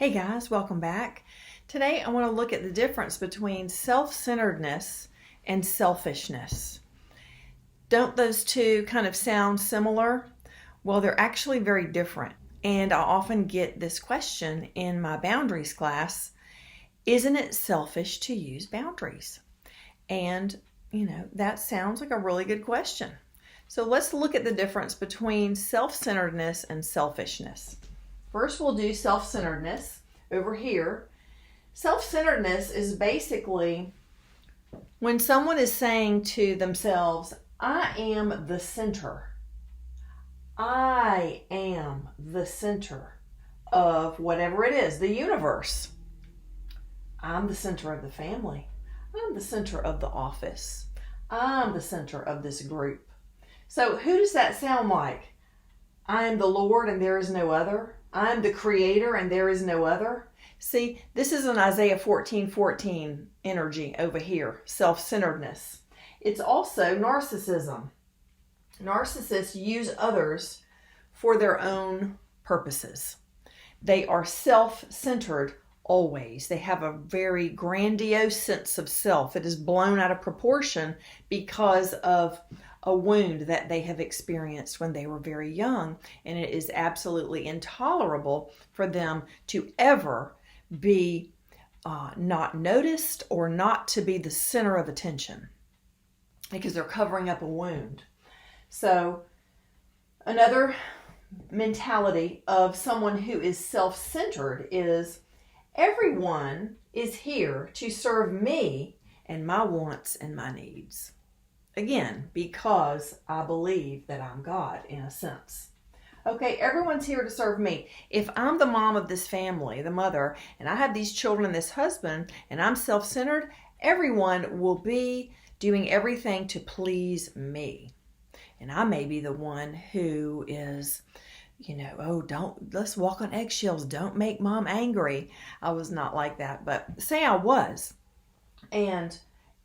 Hey guys, welcome back. Today I want to look at the difference between self-centeredness and selfishness. Don't those two kind of sound similar? Well, they're actually very different. And I often get this question in my boundaries class, isn't it selfish to use boundaries? And, that sounds like a really good question. So let's look at the difference between self-centeredness and selfishness. First, we'll do self-centeredness over here. Self-centeredness is basically when someone is saying to themselves, I am the center. I am the center of whatever it is, the universe. I'm the center of the family. I'm the center of the office. I'm the center of this group. So who does that sound like? I am the Lord and there is no other. I'm the creator and there is no other. See, this is an Isaiah 14:14 energy over here, self-centeredness. It's also narcissism. Narcissists use others for their own purposes. They are self-centered always. They have a very grandiose sense of self. It is blown out of proportion because of a wound that they have experienced when they were very young, and it is absolutely intolerable for them to ever be not noticed or not to be the center of attention because they're covering up a wound. So another mentality of someone who is self-centered is everyone is here to serve me and my wants and my needs. Again, because I believe that I'm God in a sense. Okay, everyone's here to serve me. If I'm the mom of this family, the mother, and I have these children and this husband, and I'm self-centered, everyone will be doing everything to please me. And I may be the one who is, let's walk on eggshells. Don't make mom angry. I was not like that, but say I was. And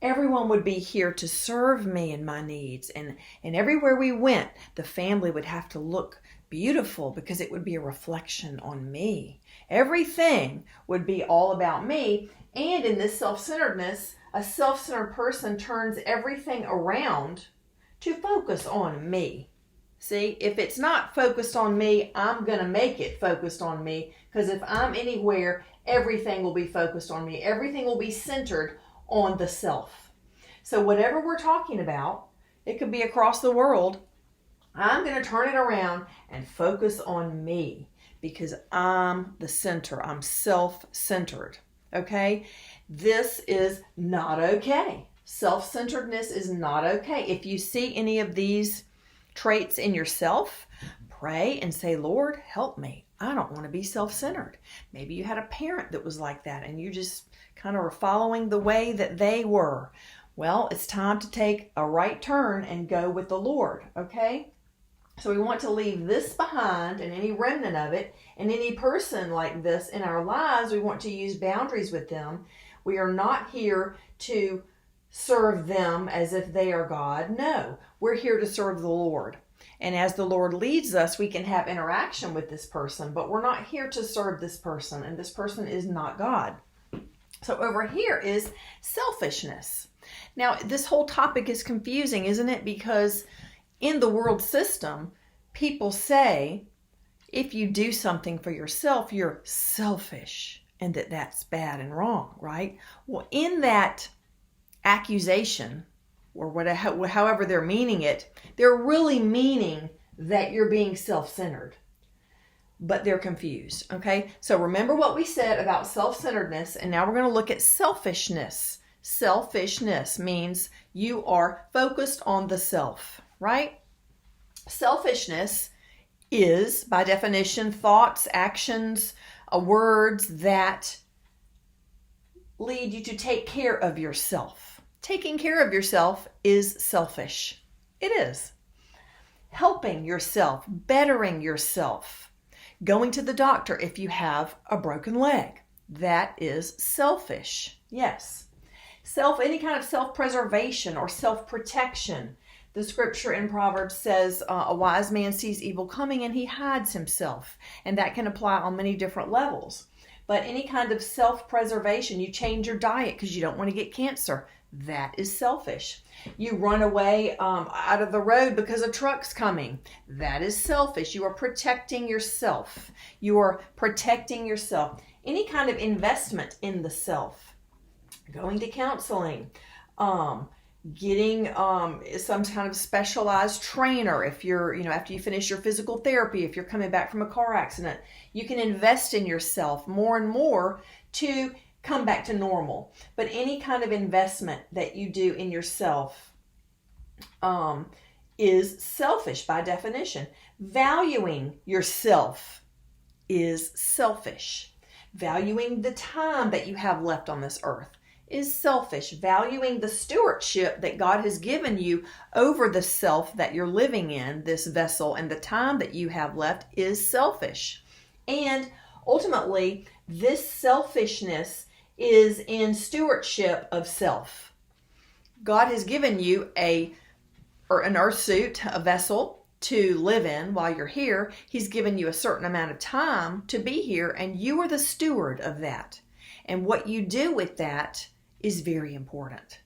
everyone would be here to serve me and my needs. And everywhere we went, the family would have to look beautiful because it would be a reflection on me. Everything would be all about me. And in this self-centeredness, a self-centered person turns everything around to focus on me. See, if it's not focused on me, I'm going to make it focused on me, because if I'm anywhere, everything will be focused on me. Everything will be centered on the self. So whatever we're talking about, it could be across the world, I'm going to turn it around and focus on me because I'm the center. I'm self-centered. Okay? This is not okay. Self-centeredness is not okay. If you see any of these traits in yourself, pray and say, Lord, help me. I don't want to be self-centered. Maybe you had a parent that was like that and you just kind of were following the way that they were. Well, it's time to take a right turn and go with the Lord, okay? So we want to leave this behind and any remnant of it, and any person like this in our lives, we want to use boundaries with them. We are not here to serve them as if they are God. No, we're here to serve the Lord. And as the Lord leads us, we can have interaction with this person, but we're not here to serve this person, and this person is not God. So over here is selfishness. Now, this whole topic is confusing, isn't it? Because in the world system, people say, if you do something for yourself, you're selfish, and that's bad and wrong, right? Well, in that accusation, or whatever, however they're meaning it, they're really meaning that you're being self-centered. But they're confused, okay? So remember what we said about self-centeredness, and now we're going to look at selfishness. Selfishness means you are focused on the self, right? Selfishness is, by definition, thoughts, actions, words that lead you to take care of yourself. Taking care of yourself is selfish. It is. Helping yourself, bettering yourself. Going to the doctor if you have a broken leg. That is selfish. Yes. Any kind of self-preservation or self-protection. The scripture in Proverbs says a wise man sees evil coming and he hides himself. And that can apply on many different levels. But any kind of self-preservation, you change your diet because you don't want to get cancer, that is selfish. You run away out of the road because a truck's coming. That is selfish. You are protecting yourself. You are protecting yourself. Any kind of investment in the self. Going to counseling. Getting some kind of specialized trainer. If you're, after you finish your physical therapy, if you're coming back from a car accident, you can invest in yourself more and more to come back to normal. But any kind of investment that you do in yourself is selfish by definition. Valuing yourself is selfish. Valuing the time that you have left on this earth is selfish. Valuing the stewardship that God has given you over the self that you're living in, this vessel, and the time that you have left is selfish. And ultimately, this selfishness is in stewardship of self. God has given you an earth suit, a vessel to live in while you're here. He's given you a certain amount of time to be here, and you are the steward of that. And what you do with that is very important.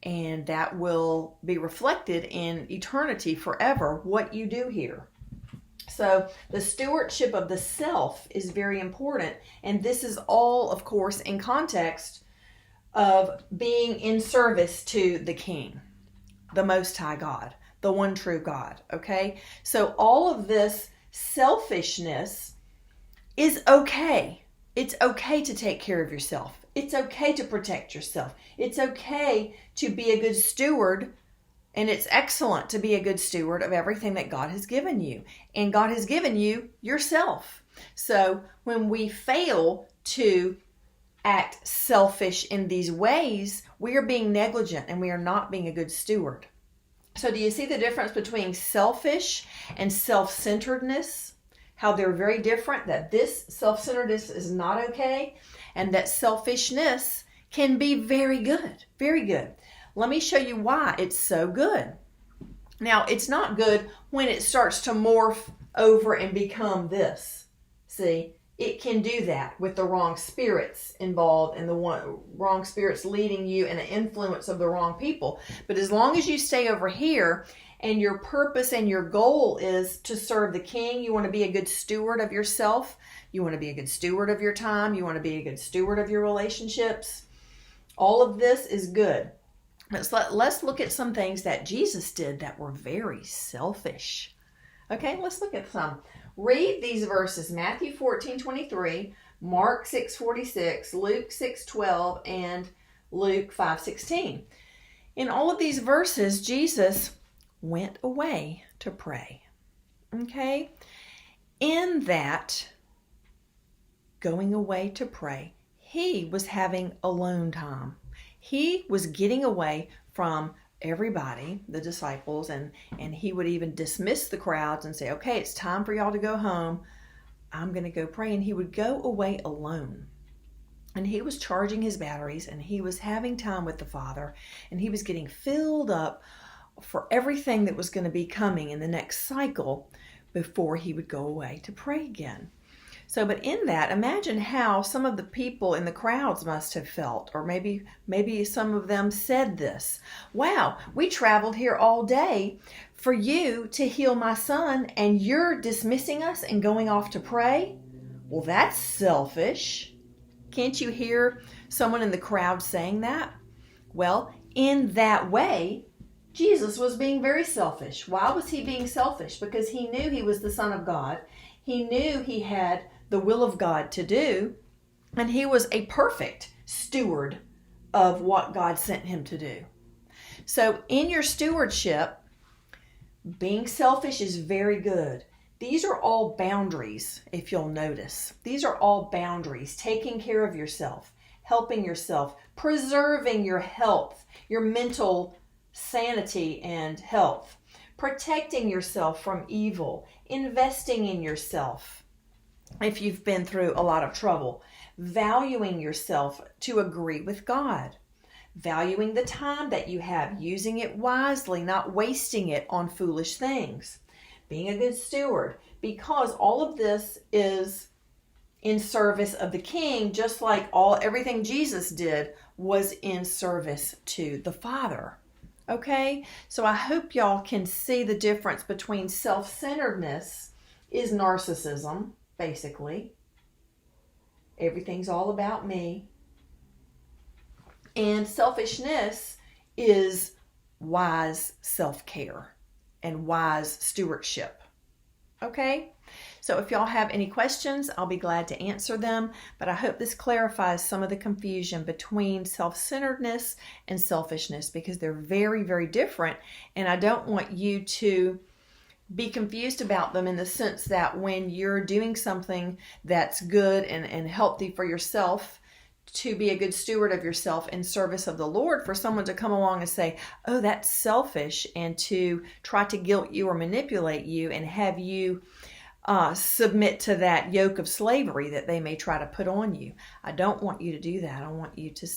And that will be reflected in eternity forever, what you do here. So the stewardship of the self is very important. And this is all, of course, in context of being in service to the King, the Most High God, the one true God. Okay? So all of this selfishness is okay. It's okay to take care of yourself. It's okay to protect yourself. It's okay to be a good steward. And it's excellent to be a good steward of everything that God has given you. And God has given you yourself. So when we fail to act selfish in these ways, we are being negligent and we are not being a good steward. So do you see the difference between selfish and self-centeredness? How they're very different, that this self-centeredness is not okay, and that selfishness can be very good, very good. Let me show you why it's so good. Now, it's not good when it starts to morph over and become this. See, it can do that with the wrong spirits involved and the wrong spirits leading you and the influence of the wrong people. But as long as you stay over here and your purpose and your goal is to serve the King, you want to be a good steward of yourself, you want to be a good steward of your time, you want to be a good steward of your relationships, all of this is good. Let's look at some things that Jesus did that were very selfish. Okay, let's look at some. Read these verses, Matthew 14:23, Mark 6:46, Luke 6:12, and Luke 5:16. In all of these verses, Jesus went away to pray. Okay? In that going away to pray, he was having alone time. He was getting away from everybody, the disciples, and he would even dismiss the crowds and say, okay, it's time for y'all to go home. I'm going to go pray. And he would go away alone. And he was charging his batteries, and he was having time with the Father, and he was getting filled up for everything that was going to be coming in the next cycle before he would go away to pray again. So, but in that, imagine how some of the people in the crowds must have felt, or maybe some of them said this. Wow, we traveled here all day for you to heal my son, and you're dismissing us and going off to pray? Well, that's selfish. Can't you hear someone in the crowd saying that? Well, in that way, Jesus was being very selfish. Why was he being selfish? Because he knew he was the Son of God. He knew he had the will of God to do, and he was a perfect steward of what God sent him to do. So in your stewardship, being selfish is very good. These are all boundaries, if you'll notice. These are all boundaries, taking care of yourself, helping yourself, preserving your health, your mental sanity and health, protecting yourself from evil, investing in yourself if you've been through a lot of trouble, valuing yourself to agree with God, valuing the time that you have, using it wisely, not wasting it on foolish things, being a good steward, because all of this is in service of the King, just like everything Jesus did was in service to the Father. Okay? So I hope y'all can see the difference between self-centeredness is narcissism, basically. Everything's all about me. And selfishness is wise self-care and wise stewardship. Okay? So if y'all have any questions, I'll be glad to answer them. But I hope this clarifies some of the confusion between self-centeredness and selfishness, because they're very, very different. And I don't want you to be confused about them in the sense that when you're doing something that's good and healthy for yourself, to be a good steward of yourself in service of the Lord, for someone to come along and say, oh, that's selfish, and to try to guilt you or manipulate you and have you submit to that yoke of slavery that they may try to put on you. I don't want you to do that. I want you to,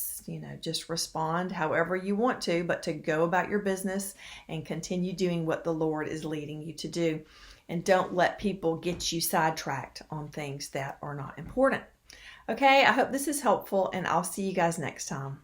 just respond however you want to, but to go about your business and continue doing what the Lord is leading you to do. And don't let people get you sidetracked on things that are not important. Okay, I hope this is helpful, and I'll see you guys next time.